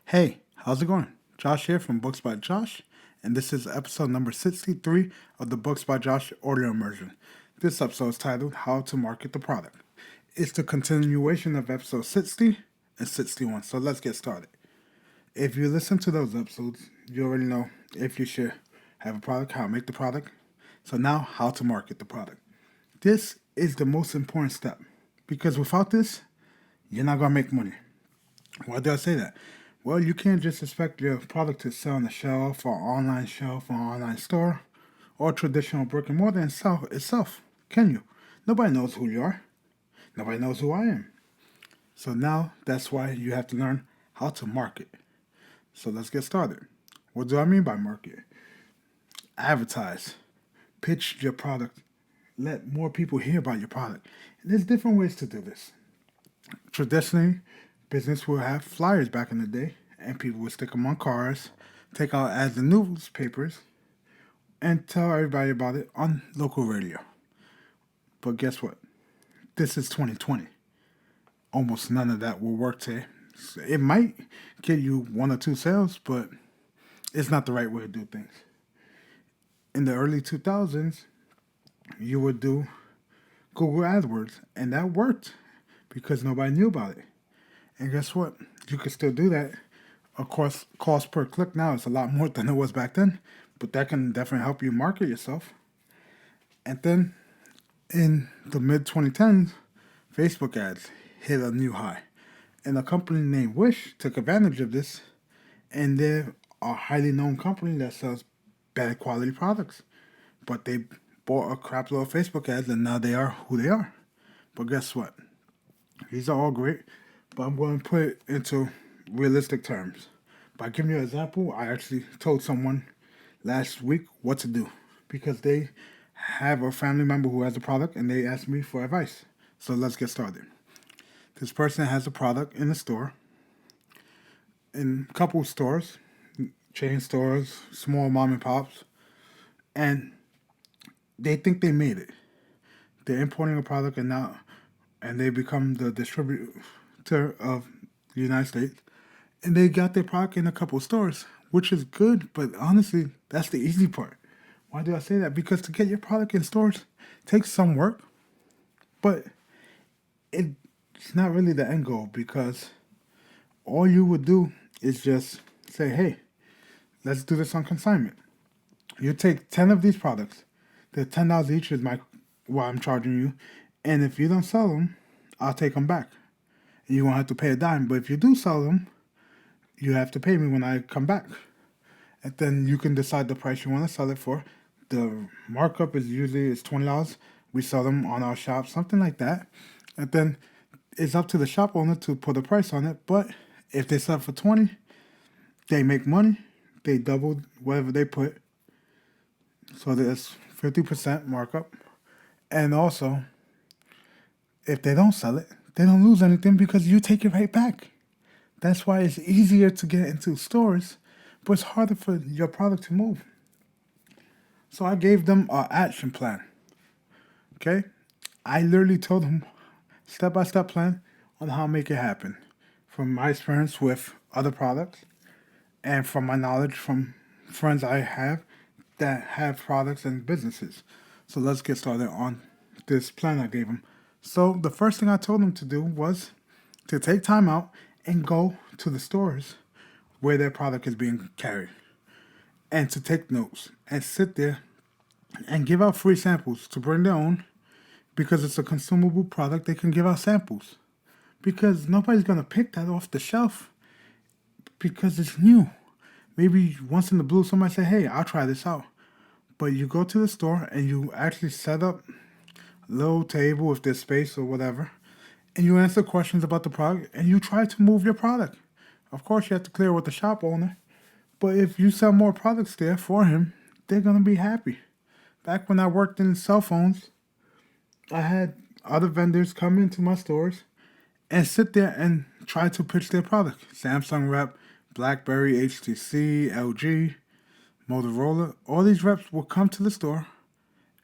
Hey, how's it going? Josh here from Books by Josh, and this is episode number 63 of the Books by Josh audio immersion. This episode is titled How to Market the Product. It's the continuation of episode 60 and 61, so let's get started. If you listen to those episodes, you already know if you should have a product, how to make the product. So now, how to market the product. This is the most important step because without this, you're not going to make money. Why do I say that? Well, you can't just expect your product to sell on the shelf or online shelf or online store or traditional brick and mortar itself, can you? Nobody knows who you are. Nobody knows who I am. So now that's why you have to learn how to market. So let's get started. What do I mean by market? Advertise. Pitch your product. Let more people hear about your product. And there's different ways to do this. Traditionally, business would have flyers back in the day, and people would stick them on cars, take out ads in newspapers, and tell everybody about it on local radio. But guess what? This is 2020. Almost none of that will work today. It might get you one or two sales, but it's not the right way to do things. In the early 2000s, you would do Google AdWords, and that worked because nobody knew about it. And guess what? You can still do that. Of course, cost per click now is a lot more than it was back then, but that can definitely help you market yourself. And then in the mid 2010s, Facebook ads hit a new high. And a company named Wish took advantage of this, and they're a highly known company that sells bad quality products. But they bought a crap load of Facebook ads, and now they are who they are. But guess what? These are all great, but I'm going to put it into realistic terms. By giving you an example, I actually told someone last week what to do because they have a family member who has a product and they asked me for advice. So let's get started. This person has a product in the store, in a couple of stores, chain stores, small mom and pops, and they think they made it. They're importing a product and they become the distributor of the United States. And they got their product in a couple of stores, which is good, but honestly, that's the easy part. Why do I say that? Because to get your product in stores takes some work, but it's not really the end goal because all you would do is just say, hey, let's do this on consignment. You take 10 of these products, they're $10 each is what I'm charging you, and if you don't sell them, I'll take them back. And you won't have to pay a dime, but if you do sell them, you have to pay me when I come back. And then you can decide the price you want to sell it for. The markup is usually $20. We sell them on our shop, something like that. And then it's up to the shop owner to put a price on it. But if they sell for $20, they make money. They double whatever they put. So there's 50% markup. And also, if they don't sell it, they don't lose anything because you take it right back. That's why it's easier to get into stores, but it's harder for your product to move. So I gave them an action plan. Okay? I literally told them step-by-step plan on how to make it happen. From my experience with other products and from my knowledge from friends I have that have products and businesses. So let's get started on this plan I gave them. So the first thing I told them to do was to take time out and go to the stores where their product is being carried and to take notes and sit there and give out free samples to bring their own because it's a consumable product. They can give out samples because nobody's going to pick that off the shelf because it's new. Maybe once in the blue somebody say, hey, I'll try this out. But you go to the store and you actually set up a little table if there's space or whatever, and you answer questions about the product, and you try to move your product. Of course, you have to clear with the shop owner, but if you sell more products there for him, they're going to be happy. Back when I worked in cell phones, I had other vendors come into my stores and sit there and try to pitch their product. Samsung rep, BlackBerry, HTC, LG, Motorola, all these reps will come to the store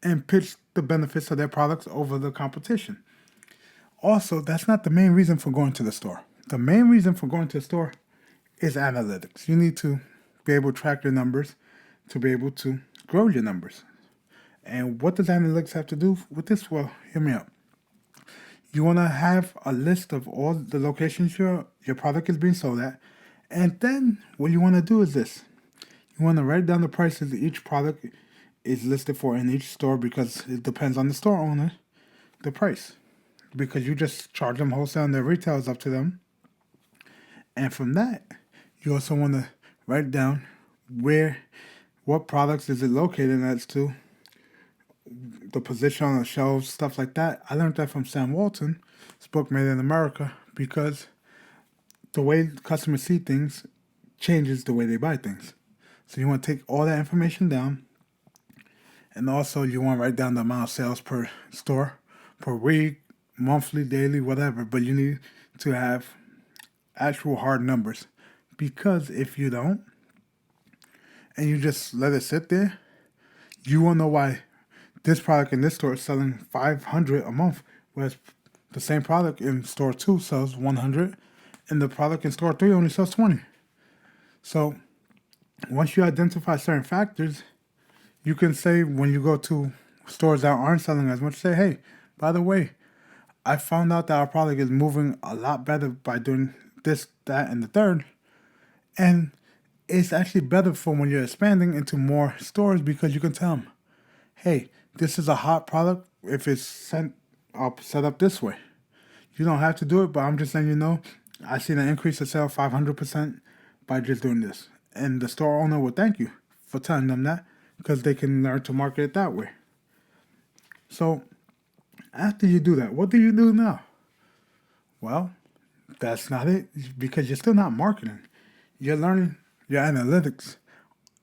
and pitch the benefits of their products over the competition. Also, that's not the main reason for going to the store. The main reason for going to the store is analytics. You need to be able to track your numbers to be able to grow your numbers. And what does analytics have to do with this? Well, hear me out. You want to have a list of all the locations your product is being sold at. And then what you want to do is this. You want to write down the prices each product is listed for in each store, because it depends on the store owner, the price. Because you just charge them wholesale and their retail is up to them. And from that, you also want to write down what products is it located next to, the position on the shelves, stuff like that. I learned that from Sam Walton, his book Made in America, because the way customers see things changes the way they buy things. So you want to take all that information down, and also you want to write down the amount of sales per store, per week, monthly, daily, whatever, but you need to have actual hard numbers, because if you don't, and you just let it sit there, you won't know why this product in this store is selling $500 a month, whereas the same product in store 2 sells $100, and the product in store 3 only sells $20. So once you identify certain factors, you can say when you go to stores that aren't selling as much, say, hey, by the way, I found out that our product is moving a lot better by doing this, that, and the third. And it's actually better for when you're expanding into more stores, because you can tell them, hey, this is a hot product if it's set up this way. You don't have to do it, but I'm just letting you know, I seen an increase of sale 500% by just doing this. And the store owner will thank you for telling them that, because they can learn to market it that way. So after you do that, what do you do now? Well, that's not it, because you're still not marketing. You're learning your analytics.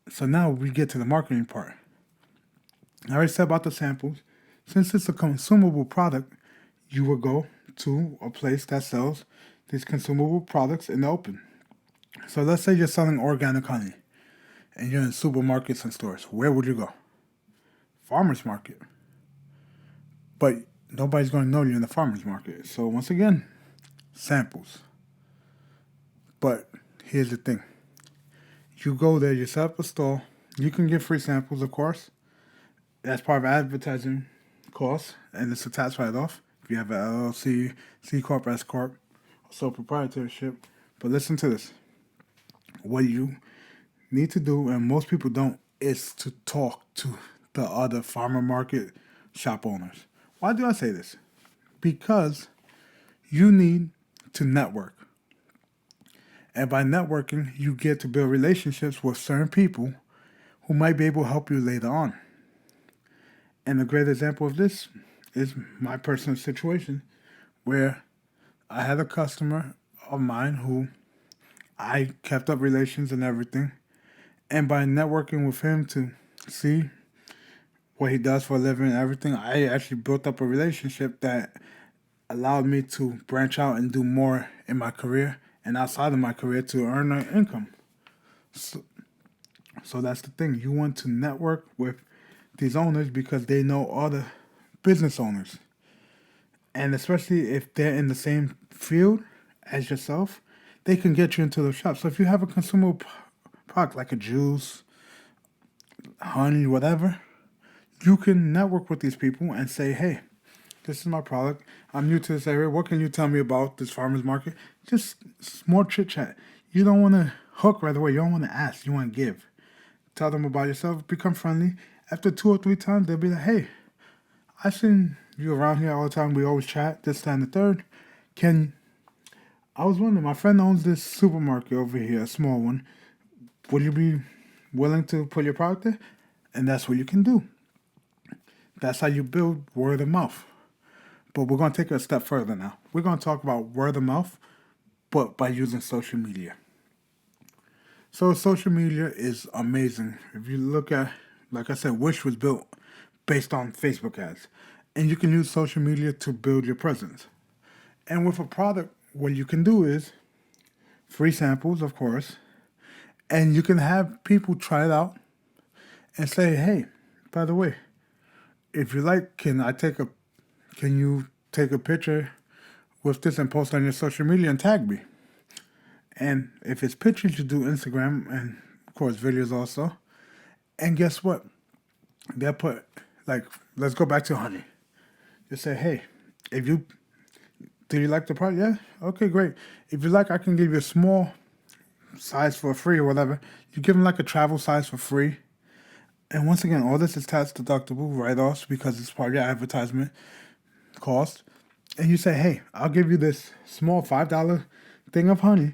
So now we get to the marketing part. I already said about the samples. Since it's a consumable product, you will go to a place that sells these consumable products in the open. So let's say you're selling organic honey and you're in supermarkets and stores. Where would you go? Farmer's market. But nobody's going to know you're in the farmer's market. So once again, samples. But here's the thing. You go there, you set up a stall. You can get free samples, of course. That's part of advertising costs, and it's a tax write-off if you have an LLC, C Corp, S Corp, sole proprietorship. But listen to this. What you need to do, and most people don't, is to talk to the other farmer market shop owners. Why do I say this? Because you need to network. And by networking, you get to build relationships with certain people who might be able to help you later on. And a great example of this is my personal situation, where I had a customer of mine who I kept up relations and everything. And by networking with him to see what he does for a living and everything, I actually built up a relationship that allowed me to branch out and do more in my career and outside of my career to earn an income. So that's the thing. You want to network with these owners because they know other business owners. And especially if they're in the same field as yourself, they can get you into the shop. So if you have a consumable product like a juice, honey, whatever, you can network with these people and say, hey, this is my product. I'm new to this area. What can you tell me about this farmer's market? Just more chit chat. You don't want to hook right away. You don't want to ask. You want to give. Tell them about yourself. Become friendly. After 2 or 3 times, they'll be like, hey, I've seen you around here all the time. We always chat, this, that, and the third. I was wondering, my friend owns this supermarket over here, a small one. Would you be willing to put your product there? And that's what you can do. That's how you build word of mouth. But we're going to take it a step further now. We're going to talk about word of mouth, but by using social media. So social media is amazing. If you look at, like I said, Wish was built based on Facebook ads. And you can use social media to build your presence. And with a product, what you can do is free samples, of course. And you can have people try it out and say, hey, by the way, if you like, can you take a picture with this and post on your social media and tag me? And if it's pictures, you do Instagram and, of course, videos also. And guess what? They'll put, like, let's go back to honey. They say, hey, if you, do you like the product? Yeah? Okay, great. If you like, I can give you a small size for free or whatever. You give them like a travel size for free. And once again, all this is tax deductible write-offs because it's part of your advertisement cost. And you say, hey, I'll give you this small $5 thing of honey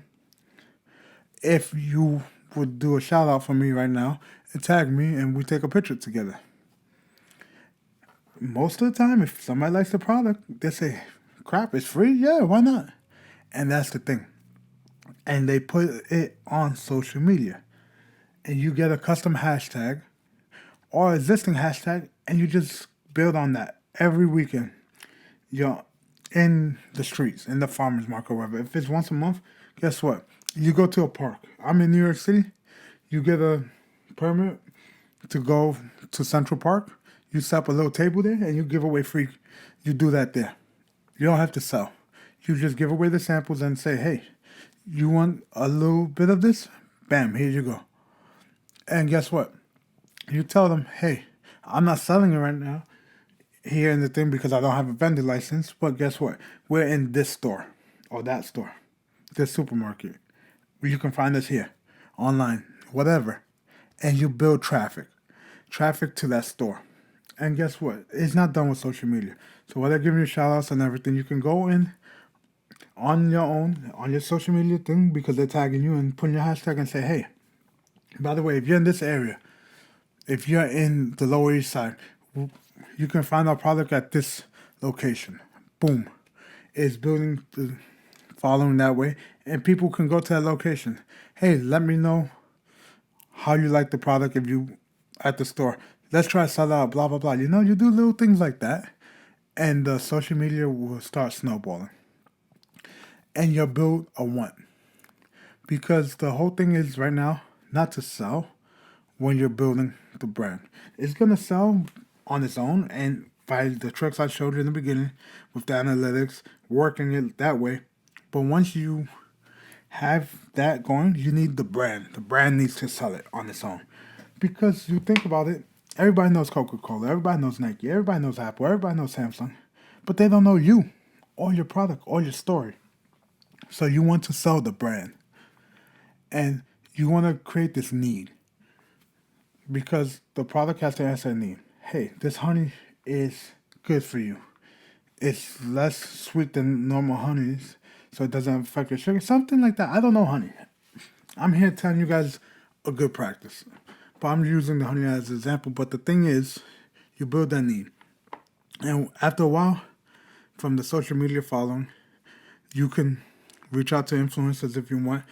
if you would do a shout out for me right now and tag me and we take a picture together. Most of the time, if somebody likes the product, they say, crap, it's free? Yeah, why not? And that's the thing. And they put it on social media. And you get a custom hashtag or existing hashtag and you just build on that every weekend. You're in the streets, in the farmer's market, or whatever. If it's once a month, guess what? You go to a park. I'm in New York City. You get a permit to go to Central Park. You set up a little table there and you give away free. You do that there. You don't have to sell. You just give away the samples and say, hey, you want a little bit of this? Bam, here you go. And guess what? You tell them, hey, I'm not selling it right now here in the thing because I don't have a vendor license. But guess what? We're in this store or that store, this supermarket. You can find us here, online, whatever. And you build traffic to that store. And guess what? It's not done with social media. So while they're giving you shout outs and everything, you can go in on your own, on your social media thing, because they're tagging you and putting your hashtag and say, hey, by the way, if you're in this area, if you're in the Lower East Side, you can find our product at this location. Boom. It's building the following that way. And people can go to that location. Hey, let me know how you like the product if you at the store. Let's try to sell out, blah, blah, blah. You know, you do little things like that. And the social media will start snowballing. And you'll build a want. Because the whole thing is right now not to sell when you're building the brand. It's going to sell on its own and by the tricks I showed you in the beginning with the analytics, working it that way. But once you have that going, you need the brand. The brand needs to sell it on its own. Because you think about it, everybody knows Coca-Cola, everybody knows Nike, everybody knows Apple, everybody knows Samsung. But they don't know you or your product or your story. So you want to sell the brand. And you want to create this need. Because the product has to answer a need. Hey, this honey is good for you. It's less sweet than normal honeys, so it doesn't affect your sugar. Something like that. I don't know honey. I'm here telling you guys a good practice. But I'm using the honey as an example. But the thing is, you build that need. And after a while, from the social media following, you can reach out to influencers if you want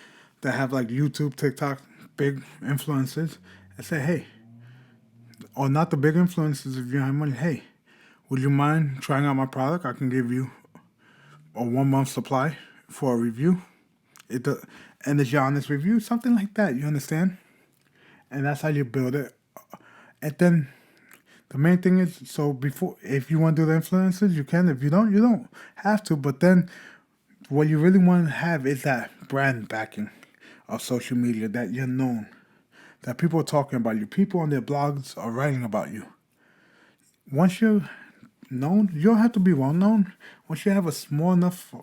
that have like YouTube, TikTok, big influencers and say, hey, or not the big influencers if you have money, hey, would you mind trying out my product? I can give you a 1 month supply for a review. And it's your honest review, something like that, you understand? And that's how you build it. And then the main thing is, so before, if you want to do the influencers, you can. If you don't, you don't have to. But then what you really want to have is that brand backing of social media, that you're known, that people are talking about you. People on their blogs are writing about you. Once you're known, you don't have to be well known. Once you have a small enough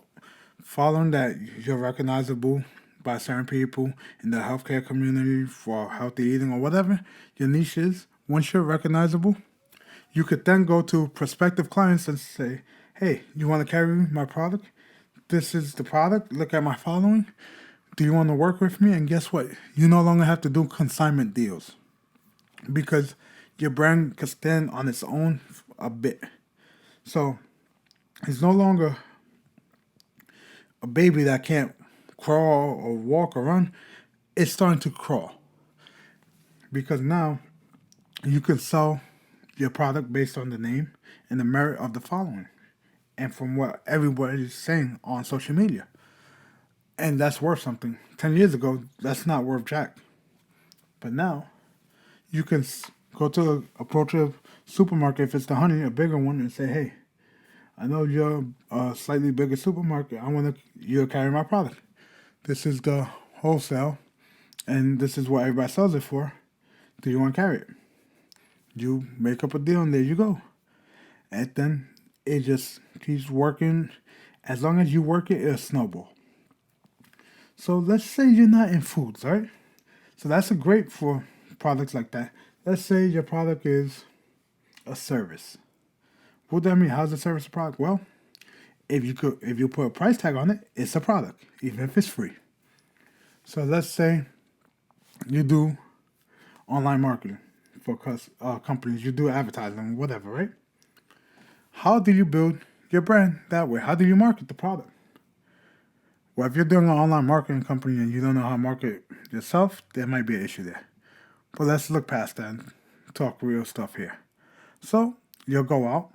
following that you're recognizable by certain people in the healthcare community for healthy eating or whatever your niche is, once you're recognizable, you could then go to prospective clients and say, hey, you want to carry my product? This is the product. Look at my following. Do you want to work with me? And guess what? You no longer have to do consignment deals because your brand can stand on its own a bit. So it's no longer a baby that can't crawl or walk or run. It's starting to crawl because now you can sell your product based on the name and the merit of the following and from what everybody is saying on social media. And that's worth something. 10 years ago, that's not worth jack. But now, you can go to approach a supermarket, if it's the honey, a bigger one, and say, hey, I know you're a slightly bigger supermarket. I want you to carry my product. This is the wholesale, and this is what everybody sells it for. Do you want to carry it? You make up a deal, and there you go. And then it just keeps working. As long as you work it, it'll snowball. So let's say you're not in foods, right? So that's a great for products like that. Let's say your product is a service. What do I mean? How's a service a product? Well, if you put a price tag on it, it's a product, even if it's free. So let's say you do online marketing for companies. You do advertising, whatever, right? How do you build your brand that way? How do you market the product? Well, if you're doing an online marketing company and you don't know how to market yourself, there might be an issue there. But let's look past that and talk real stuff here. So you'll go out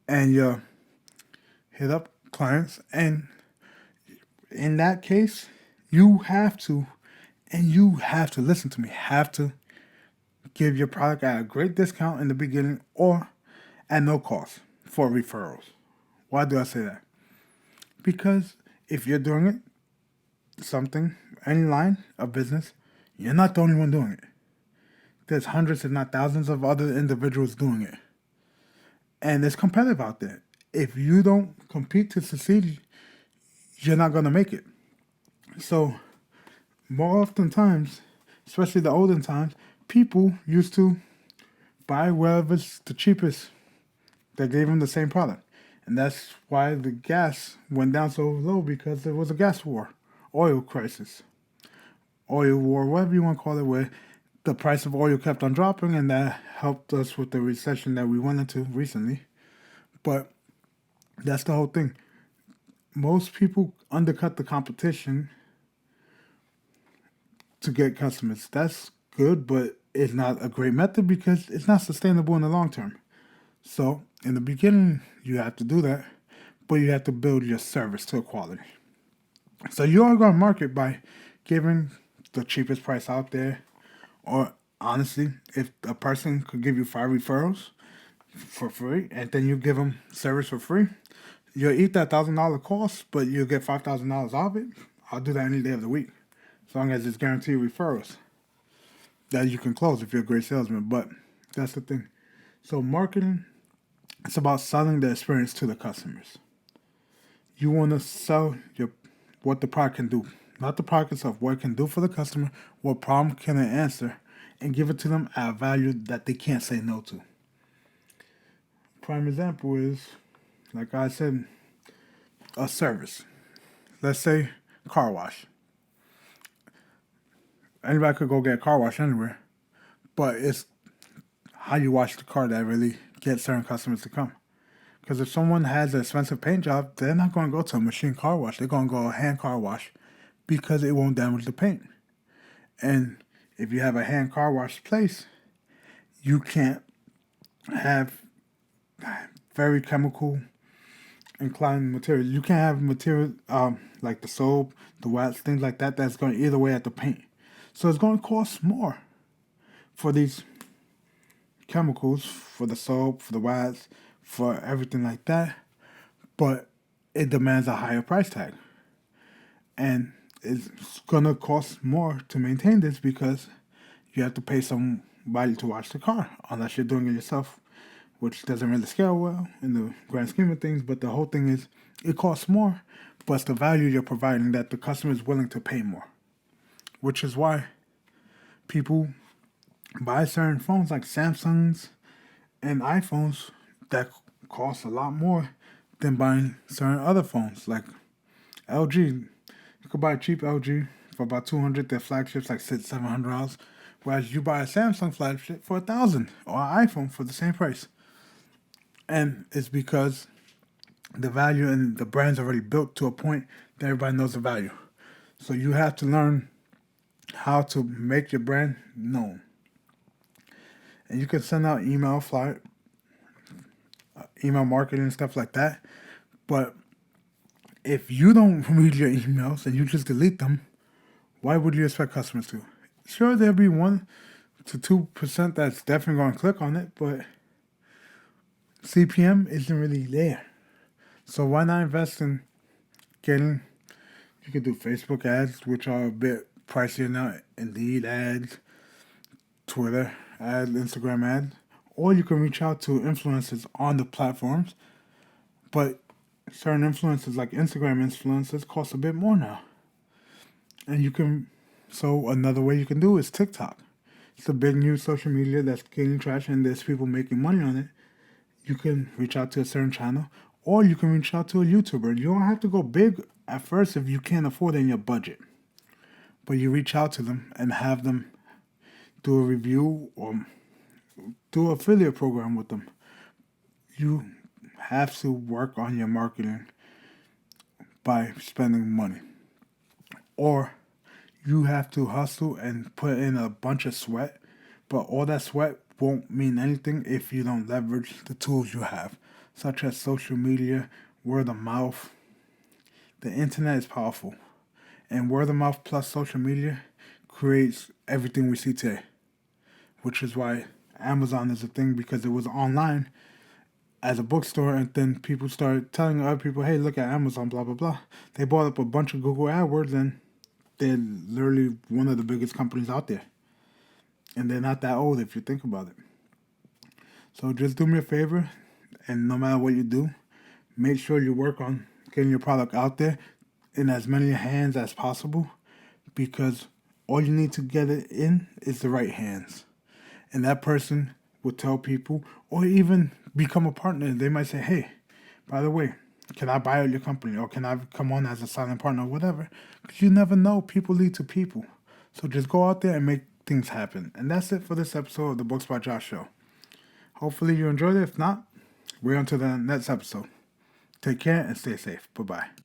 and you'll hit up clients, and in that case, you have to listen to me, have to give your product at a great discount in the beginning or at no cost for referrals. Why do I say that? Because if you're doing it, any line of business, you're not the only one doing it. There's hundreds, if not thousands, of other individuals doing it. And it's competitive out there. If you don't compete to succeed, you're not going to make it. So, more often times, especially the olden times, people used to buy wherever's the cheapest that gave them the same product. And that's why the gas went down so low, because there was a gas war, oil crisis, oil war, whatever you want to call it, where the price of oil kept on dropping, and that helped us with the recession that we went into recently. But that's the whole thing. Most people undercut the competition to get customers. That's good, but it's not a great method because it's not sustainable in the long term. So in the beginning, you have to do that, but you have to build your service to a quality. So you are going to market by giving the cheapest price out there, or honestly, if a person could give you 5 referrals for free, and then you give them service for free, you'll eat that $1,000 cost, but you'll get $5,000 out of it. I'll do that any day of the week, as long as it's guaranteed referrals that you can close if you're a great salesman. But that's the thing. So marketing, it's about selling the experience to the customers. You want to sell what the product can do, not the product itself, what it can do for the customer, what problem can it answer, and give it to them at a value that they can't say no to. Prime example is, like I said, a service. Let's say car wash. Anybody could go get a car wash anywhere, but it's how you wash the car that really gets certain customers to come. Because if someone has an expensive paint job, they're not going to go to a machine car wash. They're going to go a hand car wash because it won't damage the paint. And if you have a hand car wash place, you can't have very chemical inclined material. You can't have material like the soap, the wax, things like that, that's going to eat away at the paint. So it's going to cost more for these chemicals, for the soap, for the wax, for everything like that. But it demands a higher price tag. And it's going to cost more to maintain this because you have to pay somebody to wash the car, unless you're doing it yourself, which doesn't really scale well in the grand scheme of things. But the whole thing is, it costs more, but it's the value you're providing that the customer is willing to pay more. Which is why people buy certain phones like Samsungs and iPhones that cost a lot more than buying certain other phones like LG. You could buy a cheap LG for about $200. Their flagships like $600-$700, whereas you buy a Samsung flagship for $1,000 or an iPhone for the same price. And it's because the value and the brand's already built to a point that everybody knows the value. So you have to learn how to make your brand known. And you can send out email marketing and stuff like that. But if you don't read your emails and you just delete them, why would you expect customers to? Sure, there'll be 1% to 2% that's definitely going to click on it, but CPM isn't really there. So why not invest in you could do Facebook ads, which are a bit pricey enough, Indeed ads, Twitter ads, Instagram ads, or you can reach out to influencers on the platforms. But certain influencers, like Instagram influencers, cost a bit more now. And you can, so another way you can do is TikTok. It's a big new social media that's gaining traction and there's people making money on it. You can reach out to a certain channel or you can reach out to a YouTuber. You don't have to go big at first if you can't afford it in your budget. But you reach out to them and have them do a review or do an affiliate program with them. You have to work on your marketing by spending money. Or you have to hustle and put in a bunch of sweat, but all that sweat won't mean anything if you don't leverage the tools you have, such as social media, word of mouth. The internet is powerful, and word of mouth plus social media creates everything we see today, which is why Amazon is a thing, because it was online as a bookstore, and then people started telling other people, hey, look at Amazon, blah, blah, blah. They bought up a bunch of Google AdWords, and they're literally one of the biggest companies out there. And they're not that old if you think about it. So just do me a favor, and no matter what you do, make sure you work on getting your product out there in as many hands as possible, because all you need to get it in is the right hands. And that person will tell people, or even become a partner. They might say, hey, by the way, can I buy out your company? Or can I come on as a silent partner or whatever? Because you never know. People lead to people. So just go out there and make things happen. And that's it for this episode of the Books by Josh show. Hopefully you enjoyed it. If not, we're on to the next episode. Take care and stay safe. Bye-bye.